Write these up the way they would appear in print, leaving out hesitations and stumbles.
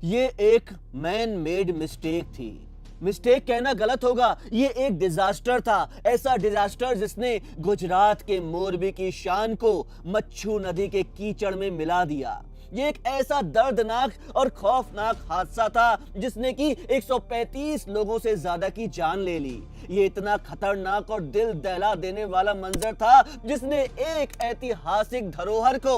ये एक man made mistake थी। मिस्टेक कहना गलत होगा, ये एक डिजास्टर था। ऐसा डिजास्टर जिसने गुजरात के मोरबी की शान को मच्छू नदी के कीचड़ में मिला दिया। ये एक ऐसा दर्दनाक और खौफनाक हादसा था जिसने कि 135 लोगों से ज्यादा की जान ले ली। ये इतना खतरनाक और दिल दहला देने वाला मंजर था जिसने एक ऐतिहासिक धरोहर को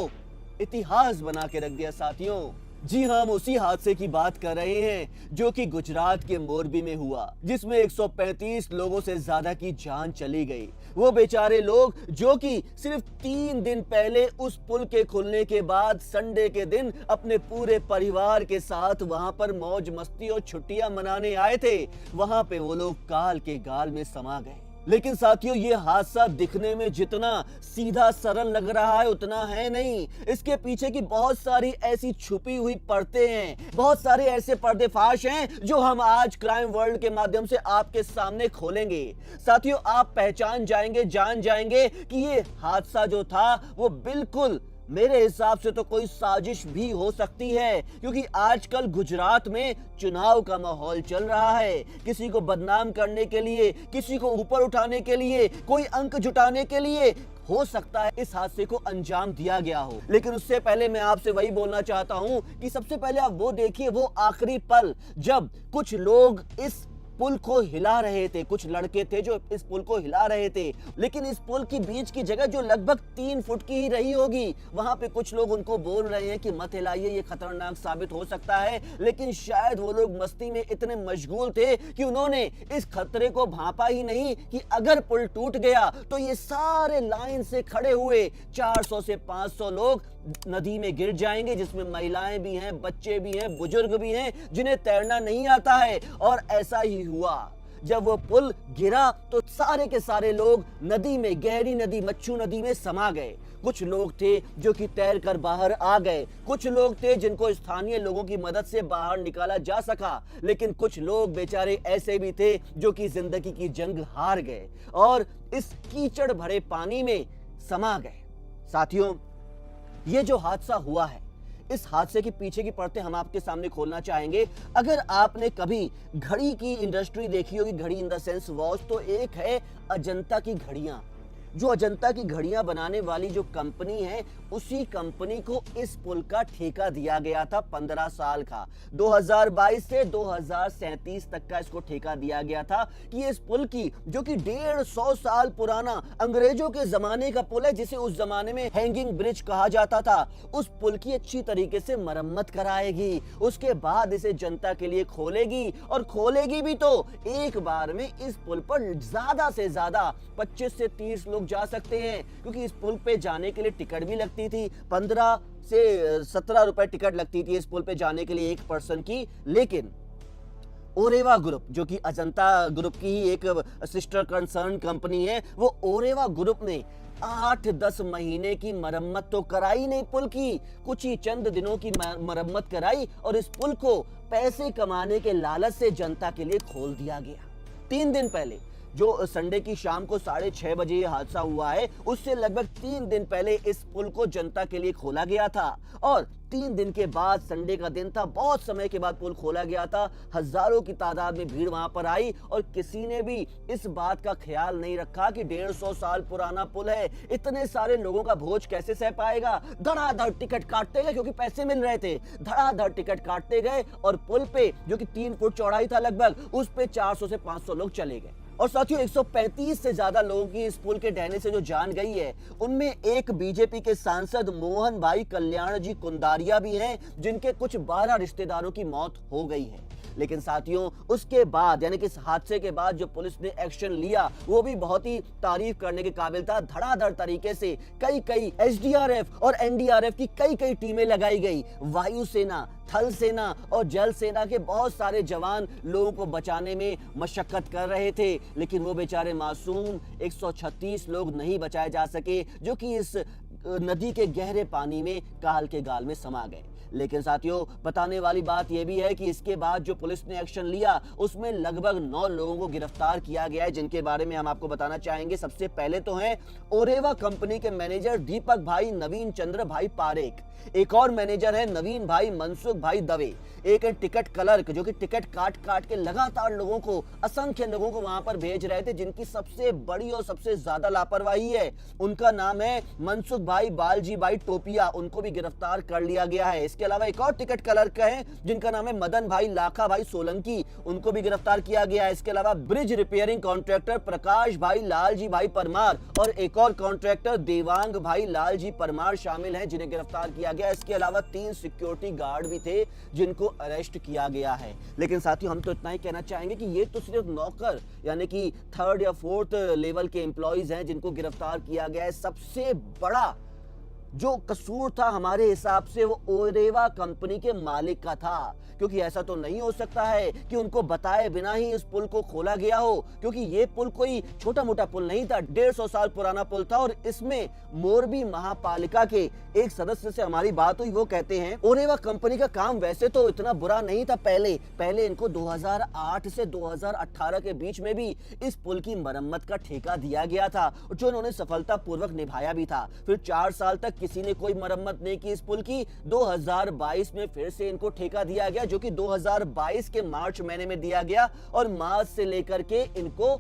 इतिहास बना के रख दिया। साथियों, जी हाँ, हम उसी हादसे की बात कर रहे हैं जो कि गुजरात के मोरबी में हुआ, जिसमें 135 लोगों से ज्यादा की जान चली गई। वो बेचारे लोग जो कि सिर्फ 3 दिन पहले उस पुल के खुलने के बाद संडे के दिन अपने पूरे परिवार के साथ वहां पर मौज मस्ती और छुट्टियां मनाने आए थे, वहां पे वो लोग काल के गाल में समा गए। लेकिन साथियों, ये हादसा दिखने में जितना सीधा सरल लग रहा है उतना है नहीं। इसके पीछे की बहुत सारी ऐसी छुपी हुई परतें हैं, बहुत सारे ऐसे पर्देफाश हैं जो हम आज क्राइम वर्ल्ड के माध्यम से आपके सामने खोलेंगे। साथियों, आप पहचान जाएंगे, जान जाएंगे कि ये हादसा जो था वो बिल्कुल मेरे हिसाब से तो कोई साजिश भी हो सकती है, क्योंकि आजकल गुजरात में चुनाव का माहौल चल रहा है। किसी को बदनाम करने के लिए, किसी को ऊपर उठाने के लिए, कोई अंक जुटाने के लिए हो सकता है इस हादसे को अंजाम दिया गया हो। लेकिन उससे पहले मैं आपसे वही बोलना चाहता हूं कि सबसे पहले आप वो देखिए, वो आखिरी पल जब कुछ लोग इस पुल को हिला रहे थे। कुछ लड़के थे जो इस पुल को हिला रहे थे, लेकिन इस पुल की बीच की जगह जो लगभग 3 फुट की ही रही होगी, वहां पे कुछ लोग उनको बोल रहे हैं कि मत हिलाइए, ये खतरनाक साबित हो सकता है। लेकिन शायद वो लोग मस्ती में इतने मशगूल थे कि उन्होंने इस खतरे को भांपा ही नहीं कि अगर पुल टूट गया तो ये सारे लाइन से खड़े हुए 400 से 500 लोग नदी में गिर जाएंगे, जिसमें महिलाएं भी हैं, बच्चे भी हैं, बुजुर्ग भी हैं जिन्हें तैरना नहीं आता है। और ऐसा ही हुआ। जब वो पुल गिरा तो सारे के सारे लोग नदी में, गहरी नदी मच्छू नदी में समा गए। कुछ लोग थे जो कि तैर कर बाहर आ गए, कुछ लोग थे जिनको स्थानीय लोगों की मदद से बाहर निकाला जा सका, लेकिन कुछ लोग बेचारे ऐसे भी थे जो कि जिंदगी की जंग हार गए और इस कीचड़ भरे पानी में समा गए। साथियों, ये जो हादसा हुआ है, इस हादसे के पीछे की परतें हम आपके सामने खोलना चाहेंगे। अगर आपने कभी घड़ी की इंडस्ट्री देखी होगी, घड़ी इन द सेंस वॉच, तो एक है अजंता की घड़ियां। जो अजंता की घड़ियां बनाने वाली जो कंपनी है, उसी कंपनी को इस पुल का ठेका दिया गया था 15 साल का। 2022 से 2037 तक का इसको ठेका दिया गया था कि इस पुल की, जो कि 150 साल पुराना अंग्रेजों के जमाने का पुल है, जिसे उस जमाने में हैंगिंग ब्रिज कहा जाता था, उस पुल की अच्छी तरीके से मरम्मत कराएगी। उसके बाद इसे जनता के लिए खोलेगी, और खोलेगी भी तो एक बार में इस पुल पर ज्यादा से ज्यादा 25 से 30 लोग जा सकते हैं, क्योंकि इस पुल पे जाने के लिए टिकट भी लगती थी। 15 से 17 रुपए टिकट लगती थी इस पुल पे जाने के लिए एक पर्सन की। लेकिन ओरेवा ग्रुप, जो कि अजंता ग्रुप की ही एक सिस्टर कंसर्न कंपनी है, वो ओरेवा ग्रुप ने 8-10 महीने की मरम्मत तो कराई नहीं पुल की, कुछ ही चंद दिनों की मरम्मत कराई और इस पुल को पैसे कमाने के लालच से जनता के लिए खोल दिया गया। 3 दिन पहले, जो संडे की शाम को 6:30 बजे ये हादसा हुआ है, उससे लगभग 3 दिन पहले इस पुल को जनता के लिए खोला गया था। और 3 दिन के बाद, संडे का दिन था, बहुत समय के बाद पुल खोला गया था। हजारों की तादाद में भीड़ वहां पर आई और किसी ने भी इस बात का ख्याल नहीं रखा कि 150 साल पुराना पुल है, इतने सारे लोगों का बोझ कैसे सह पाएगा। धड़ाधड़ टिकट काटते गए, क्योंकि पैसे मिल रहे थे, धड़ाधड़ टिकट काटते गए और पुल पे, जो कि 3 फुट चौड़ाई था लगभग, उस पे 400 से 500 लोग चले गए। और साथियों, 135 से ज्यादा लोगों की इस पुल के ढहने से जो जान गई है, उनमें एक बीजेपी के सांसद मोहन भाई कल्याण जी कुंदारिया भी हैं, जिनके कुछ 12 रिश्तेदारों की मौत हो गई है। लेकिन साथियों, उसके बाद, यानी कि इस हादसे के बाद जो पुलिस ने एक्शन लिया, वो भी बहुत ही तारीफ करने के काबिल था। धड़ाधड़ तरीके से कई एसडीआरएफ और एनडीआरएफ की कई टीमें लगाई गई। वायुसेना, थल सेना और जल सेना के बहुत सारे जवान लोगों को बचाने में मशक्कत कर रहे थे, लेकिन वो बेचारे मासूम 136 लोग नहीं बचाए जा सके, जो कि इस नदी के गहरे पानी में काल के गाल में समा गए। लेकिन साथियों, बताने वाली बात यह भी है कि इसके बाद जो पुलिस ने एक्शन लिया, उसमें लगभग 9 लोगों को गिरफ्तार किया गया है, जिनके बारे में हम आपको बताना चाहेंगे। सबसे पहले तो हैं ओरेवा कंपनी के मैनेजर दीपक भाई नवीन चंद्र भाई पारेख, एक और मैनेजर है नवीन भाई मनसुख मनसुख भाई दवे, एक टिकट क्लर्क जो कि टिकट काट काट के लगातार लोगों को, असंख्य लोगों को वहां पर भेज रहे थे, जिनकी सबसे बड़ी और सबसे ज्यादा लापरवाही है। उनका नाम है मनसुख भाई बालजी भाई टोपिया, उनको भी गिरफ्तार कर लिया गया है। इसके अलावा एक और टिकट क्लर्क है जिनका नाम है मदन भाई लाखा भाई सोलंकी, उनको भी गिरफ्तार किया गया है। इसके अलावा ब्रिज रिपेयरिंग कॉन्ट्रैक्टर प्रकाश भाई लालजी भाई परमार और एक और कॉन्ट्रैक्टर देवांग भाई लालजी परमार शामिल हैं, जिन्हें गिरफ्तार किया गया। इसके अलावा 3 सिक्योरिटी गार्ड भी थे जिनको अरेस्ट किया गया है। लेकिन साथियों, हम तो इतना ही कहना चाहेंगे कि ये तो सिर्फ नौकर यानी कि 3rd या 4th लेवल के एम्प्लॉइज हैं जिनको गिरफ्तार किया गया है। सबसे बड़ा जो कसूर था हमारे हिसाब से वो ओरेवा कंपनी के मालिक का था, क्योंकि ऐसा तो नहीं हो सकता है कि उनको बताए बिना ही इस पुल को खोला गया हो, क्योंकि ये पुल कोई छोटा मोटा पुल नहीं था, 150 साल पुराना पुल था। और इसमें मोरबी महापालिका के एक सदस्य से हमारी बात हुई, वो कहते हैं ओरेवा कंपनी का काम वैसे तो इतना बुरा नहीं था पहले इनको 2008 से 2018 के बीच में भी इस पुल की मरम्मत का ठेका दिया गया था, जो उन्होंने सफलतापूर्वक निभाया भी था। फिर 4 साल तक किसी ने कोई मरम्मत नहीं की इस पुल की। 2022 में फिर से इनको ठेका दिया गया, जो कि 2022 के मार्च महीने में दिया गया, और मार्च से लेकर के इनको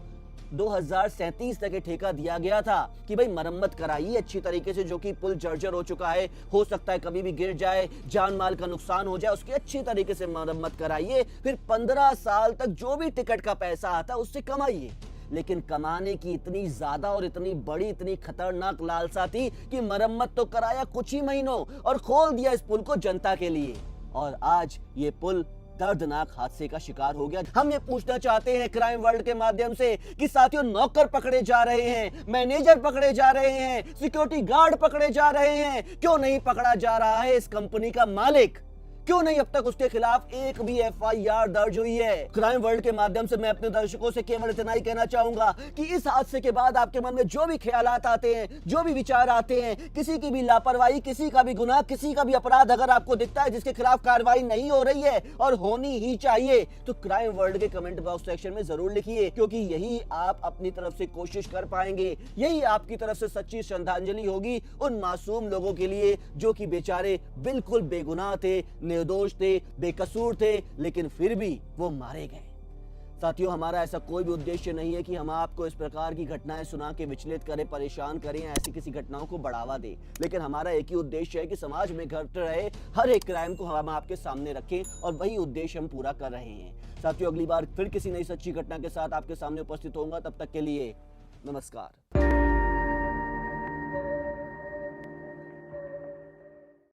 2037 तक ठेका दिया गया था कि भाई मरम्मत कराइए अच्छी तरीके से, जो कि पुल जर्जर हो चुका है, हो सकता है कभी भी गिर जाए, जान माल का नुकसान हो जाए, उसकी अच्छी तरीके से मरम्मत कराइए। फिर 15 साल तक जो भी टिकट का पैसा आता उससे कमाइए। लेकिन कमाने की इतनी ज्यादा और इतनी बड़ी, इतनी खतरनाक लालसा थी कि मरम्मत तो कराया कुछ ही महीनों और खोल दिया इस पुल को जनता के लिए, और आज ये पुल दर्दनाक हादसे का शिकार हो गया। हम ये पूछना चाहते हैं क्राइम वर्ल्ड के माध्यम से कि साथियों, नौकर पकड़े जा रहे हैं, मैनेजर पकड़े जा रहे हैं, सिक्योरिटी गार्ड पकड़े जा रहे हैं, क्यों नहीं पकड़ा जा रहा है इस कंपनी का मालिक? क्यों नहीं अब तक उसके खिलाफ एक भी FIR दर्ज हुई है? क्राइम वर्ल्ड के माध्यम से मैं अपने दर्शकों से केवल इतना ही कहना चाहूंगा कि इस हादसे के बाद आपके मन में जो भी ख्यालात आते हैं, जो भी विचार आते हैं, किसी की भी लापरवाही, किसी का भी गुनाह, किसी का भी अपराध अगर आपको दिखता है जिसके खिलाफ कार्रवाई नहीं हो रही है और होनी ही चाहिए, तो क्राइम वर्ल्ड के कमेंट बॉक्स सेक्शन में जरूर लिखिए, क्योंकि यही आप अपनी तरफ से कोशिश कर पाएंगे, यही आपकी तरफ से सच्ची श्रद्धांजलि होगी उन मासूम लोगों के लिए जो कि बेचारे बिल्कुल बेगुनाह थे, निर्दोष थे, बेकसूर थे, लेकिन फिर भी वो मारे गए। साथियों, हमारा ऐसा कोई भी उद्देश्य नहीं है कि हम आपको इस प्रकार की घटनाएं सुना के विचलित करें, परेशान करें, ऐसी किसी घटनाओं को बढ़ावा दें, लेकिन हमारा एक ही उद्देश्य है कि समाज में घट रहे हर एक क्राइम को हम आपके सामने रखें, और वही उद्देश्य हम पूरा कर रहे हैं। साथियों, अगली बार फिर किसी नई सच्ची घटना के साथ आपके सामने उपस्थित होऊंगा, तब तक के लिए नमस्कार।